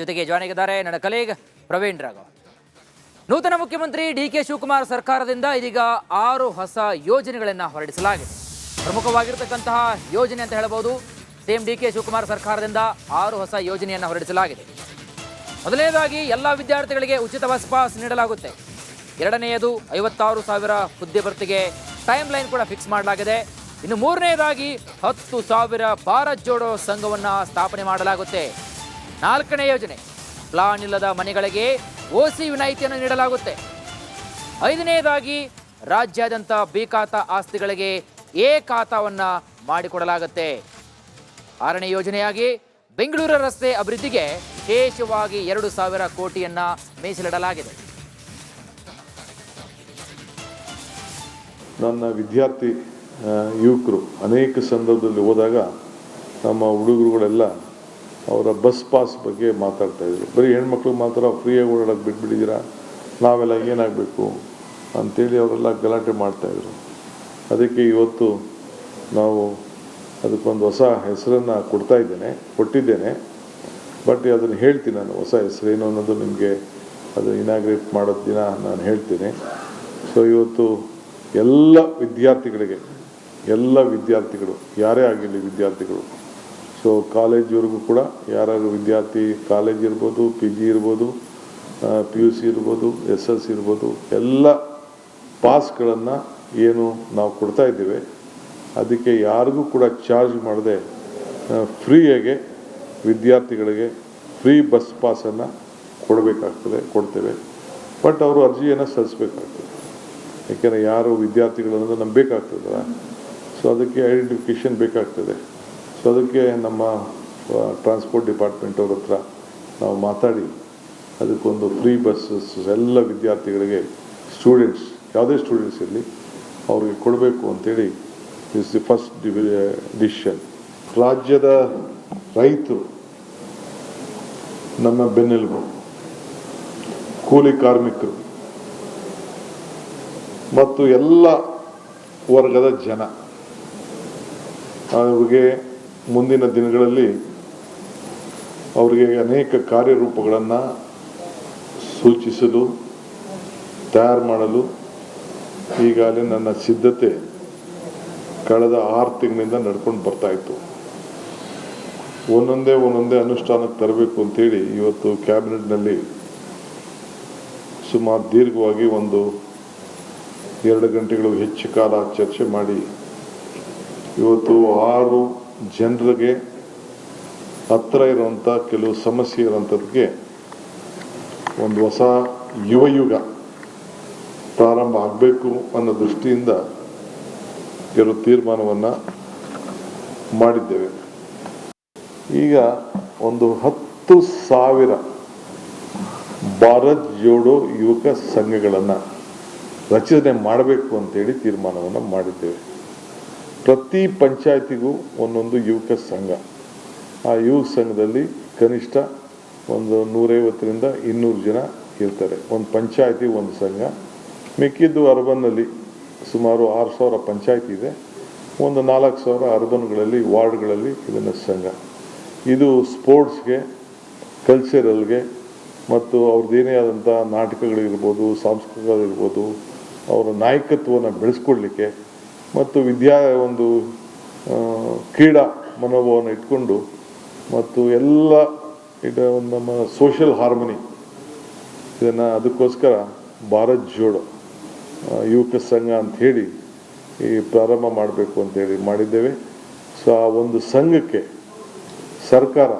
ಜೊತೆಗೆ ಜಾಯ್ನ್ ಆಗಿದ್ದಾರೆ ನನ್ನ ಕಲೀಗ್ ಪ್ರವೀಣ್ ರಾಘವ್. ನೂತನ ಮುಖ್ಯಮಂತ್ರಿ ಡಿ.ಕೆ. ಶಿವಕುಮಾರ್ ಸರ್ಕಾರದಿಂದ ಇದೀಗ 6 ಹೊಸ ಯೋಜನೆಗಳನ್ನು ಹೊರಡಿಸಲಾಗಿದೆ. ಪ್ರಮುಖವಾಗಿರತಕ್ಕಂತಹ ಯೋಜನೆ ಅಂತ ಹೇಳಬಹುದು. ಸೇಮ್ ಡಿ.ಕೆ. ಶಿವಕುಮಾರ್ ಸರ್ಕಾರದಿಂದ 6 ಹೊಸ ಯೋಜನೆಯನ್ನು ಹೊರಡಿಸಲಾಗಿದೆ. ಮೊದಲನೇದಾಗಿ ಎಲ್ಲ ವಿದ್ಯಾರ್ಥಿಗಳಿಗೆ ಉಚಿತ ಬಸ್ ಪಾಸ್ ನೀಡಲಾಗುತ್ತೆ. ಎರಡನೆಯದು 56,000 ಹುದ್ದೆ ಭರ್ತಿಗೆ ಟೈಮ್ ಲೈನ್ ಕೂಡ ಫಿಕ್ಸ್ ಮಾಡಲಾಗಿದೆ. ಇನ್ನು ಮೂರನೆಯದಾಗಿ 10,000 ಭಾರತ್ ಜೋಡೋ ಸಂಘವನ್ನು ಸ್ಥಾಪನೆ ಮಾಡಲಾಗುತ್ತೆ. ನಾಲ್ಕನೇ ಯೋಜನೆ ಪ್ಲಾನ್ ಇಲ್ಲದ ಮನೆಗಳಿಗೆ ಓಸಿ ವಿನಾಯಿತಿಯನ್ನು ನೀಡಲಾಗುತ್ತೆ. ಐದನೆಯದಾಗಿ ರಾಜ್ಯಾದ್ಯಂತ ಬಿ ಖಾತಾ ಆಸ್ತಿಗಳಿಗೆ ಎ ಖಾತಾವನ್ನು ಮಾಡಿಕೊಡಲಾಗುತ್ತೆ. ಆರನೇ ಯೋಜನೆಯಾಗಿ ಬೆಂಗಳೂರು ರಸ್ತೆ ಅಭಿವೃದ್ಧಿಗೆ ವಿಶೇಷವಾಗಿ 2,000 ಕೋಟಿಯನ್ನು ಮೀಸಲಿಡಲಾಗಿದೆ. ನನ್ನ ವಿದ್ಯಾರ್ಥಿ ಯುವಕರು ಅನೇಕ ಸಂದರ್ಭದಲ್ಲಿ ಹೋದಾಗ ನಮ್ಮ ಹುಡುಗರುಗಳೆಲ್ಲ ಅವರ ಬಸ್ ಪಾಸ್ ಬಗ್ಗೆ ಮಾತಾಡ್ತಾಯಿದ್ರು. ಬರೀ ಹೆಣ್ಮಕ್ಳು ಮಾತ್ರ ಫ್ರೀಯಾಗಿ ಓಡಾಡೋಕ್ಕೆ ಬಿಟ್ಬಿಟ್ಟಿದ್ದೀರಾ, ನಾವೆಲ್ಲ ಏನಾಗಬೇಕು ಅಂಥೇಳಿ ಅವರೆಲ್ಲ ಗಲಾಟೆ ಮಾಡ್ತಾಯಿದ್ರು. ಅದಕ್ಕೆ ಇವತ್ತು ನಾವು ಅದಕ್ಕೊಂದು ಹೊಸ ಹೆಸರನ್ನು ಕೊಟ್ಟಿದ್ದೇನೆ. ಬಟ್ ಅದನ್ನು ಹೇಳ್ತೀನಿ, ನಾನು ಹೊಸ ಹೆಸರೇನು ಅನ್ನೋದು ನಿಮಗೆ ಅದು ಇನಾಗ್ರೇಟ್ ಮಾಡೋದು ದಿನ ನಾನು ಹೇಳ್ತೀನಿ. ಸೊ ಇವತ್ತು ಎಲ್ಲ ವಿದ್ಯಾರ್ಥಿಗಳು ಯಾರೇ ಆಗಿರಲಿ ವಿದ್ಯಾರ್ಥಿಗಳು, ಸೊ ಕಾಲೇಜ್ವರೆಗೂ ಕೂಡ ಯಾರು ವಿದ್ಯಾರ್ಥಿ ಕಾಲೇಜ್ ಇರ್ಬೋದು, PG ಇರ್ಬೋದು, PUC ಇರ್ಬೋದು, SSLC ಇರ್ಬೋದು, ಎಲ್ಲ ಪಾಸ್ಗಳನ್ನು ಏನು ನಾವು ಕೊಡ್ತಾ ಇದ್ದೇವೆ ಅದಕ್ಕೆ ಯಾರಿಗೂ ಕೂಡ ಚಾರ್ಜ್ ಮಾಡದೆ ಫ್ರೀಯಾಗೆ ವಿದ್ಯಾರ್ಥಿಗಳಿಗೆ ಫ್ರೀ ಬಸ್ ಪಾಸನ್ನು ಕೊಡ್ತೇವೆ. ಬಟ್ ಅವರು ಅರ್ಜಿಯನ್ನು ಸಲ್ಲಿಸಬೇಕಾಗ್ತದೆ. ಯಾಕೆಂದರೆ ಯಾರು ವಿದ್ಯಾರ್ಥಿಗಳನ್ನು ನಂಬಬೇಕಾಗ್ತದಲ್ಲ, ಸೊ ಅದಕ್ಕೆ ಐಡೆಂಟಿಫಿಕೇಷನ್ ಬೇಕಾಗ್ತದೆ. ಸೊ ಅದಕ್ಕೆ ನಮ್ಮ ಟ್ರಾನ್ಸ್ಪೋರ್ಟ್ ಡಿಪಾರ್ಟ್ಮೆಂಟ್ ಅವ್ರ ಹತ್ರ ನಾವು ಮಾತಾಡಿ ಅದಕ್ಕೊಂದು ಫ್ರೀ ಬಸ್ಸಸ್ ಎಲ್ಲ ವಿದ್ಯಾರ್ಥಿಗಳಿಗೆ ಯಾವುದೇ ಸ್ಟೂಡೆಂಟ್ಸ್ ಇರಲಿ ಅವ್ರಿಗೆ ಕೊಡಬೇಕು ಅಂತೇಳಿ ಇಸ್ ದಿ ಫಸ್ಟ್ ಡಿಸಿಷನ್. ರಾಜ್ಯದ ರೈತರು ನಮ್ಮ ಬೆನ್ನೆಲುಬು, ಕೂಲಿ ಕಾರ್ಮಿಕರು ಮತ್ತು ಎಲ್ಲ ವರ್ಗದ ಜನ, ಅವ್ರಿಗೆ ಮುಂದಿನ ದಿನಗಳಲ್ಲಿ ಅವರಿಗೆ ಅನೇಕ ಕಾರ್ಯರೂಪಗಳನ್ನು ಸೂಚಿಸಲು ತಯಾರು ಮಾಡಲು ಈಗಾಗಲೇ ನನ್ನ ಸಿದ್ಧತೆ ಕಳೆದ 6 ತಿಂಗಳಿಂದ ನಡ್ಕೊಂಡು ಬರ್ತಾಯಿತ್ತು. ಒಂದೊಂದೇ ಅನುಷ್ಠಾನಕ್ಕೆ ತರಬೇಕು ಅಂತೇಳಿ ಇವತ್ತು ಕ್ಯಾಬಿನೆಟ್ನಲ್ಲಿ ಸುಮಾರು ದೀರ್ಘವಾಗಿ 2 ಗಂಟೆಗಳು ಹೆಚ್ಚು ಕಾಲ ಚರ್ಚೆ ಮಾಡಿ ಇವತ್ತು 6 ಜನರಿಗೆ ಹತ್ತಿರ ಇರುವಂಥ ಕೆಲವು ಸಮಸ್ಯೆ ಇರೋಂಥದ್ದಕ್ಕೆ ಒಂದು ಹೊಸ ಯುಗ ಪ್ರಾರಂಭ ಆಗಬೇಕು ಅನ್ನೋ ದೃಷ್ಟಿಯಿಂದ ಕೆಲವು ತೀರ್ಮಾನವನ್ನು ಮಾಡಿದ್ದೇವೆ. ಈಗ 10,000 ಭಾರತ್ ಜೋಡೋ ಯುವಕ ಸಂಘಗಳನ್ನು ರಚನೆ ಮಾಡಬೇಕು ಅಂತೇಳಿ ತೀರ್ಮಾನವನ್ನು ಮಾಡಿದ್ದೇವೆ. ಪ್ರತಿ ಪಂಚಾಯತಿಗೂ ಒಂದೊಂದು ಯುವಕ ಸಂಘ, ಆ ಯುವಕ ಸಂಘದಲ್ಲಿ ಕನಿಷ್ಠ 150ರಿಂದ 200 ಜನ ಇರ್ತಾರೆ. ಒಂದು ಪಂಚಾಯತಿ ಒಂದು ಸಂಘ. ಮಿಕ್ಕಿದ್ದು ಅರ್ಬನ್ನಲ್ಲಿ ಸುಮಾರು 6,000 ಪಂಚಾಯತಿ ಇದೆ. 4,000 ಅರ್ಬನ್ಗಳಲ್ಲಿ ವಾರ್ಡ್ಗಳಲ್ಲಿ ಇದನ್ನು ಸಂಘ. ಇದು ಸ್ಪೋರ್ಟ್ಸ್ಗೆ, ಕಲ್ಚರಲ್ಗೆ ಮತ್ತು ಅವ್ರದ್ದೇನೇ ಆದಂಥ ನಾಟಕಗಳಿರ್ಬೋದು, ಸಾಂಸ್ಕೃತಿಕಗಳಿರ್ಬೋದು, ಅವರ ನಾಯಕತ್ವವನ್ನು ಬೆಳೆಸ್ಕೊಡ್ಲಿಕ್ಕೆ ಮತ್ತು ಕ್ರೀಡಾ ಮನೋಭಾವನ ಇಟ್ಕೊಂಡು ಮತ್ತು ಎಲ್ಲ ನಮ್ಮ ಸೋಷಿಯಲ್ ಹಾರ್ಮನಿ ಅದಕ್ಕೋಸ್ಕರ ಭಾರತ್ ಜೋಡೋ ಯುವಕ ಸಂಘ ಅಂಥೇಳಿ ಈ ಪ್ರಾರಂಭ ಮಾಡಬೇಕು ಅಂತೇಳಿ ಮಾಡಿದ್ದೇವೆ. ಸೊ ಆ ಒಂದು ಸಂಘಕ್ಕೆ ಸರ್ಕಾರ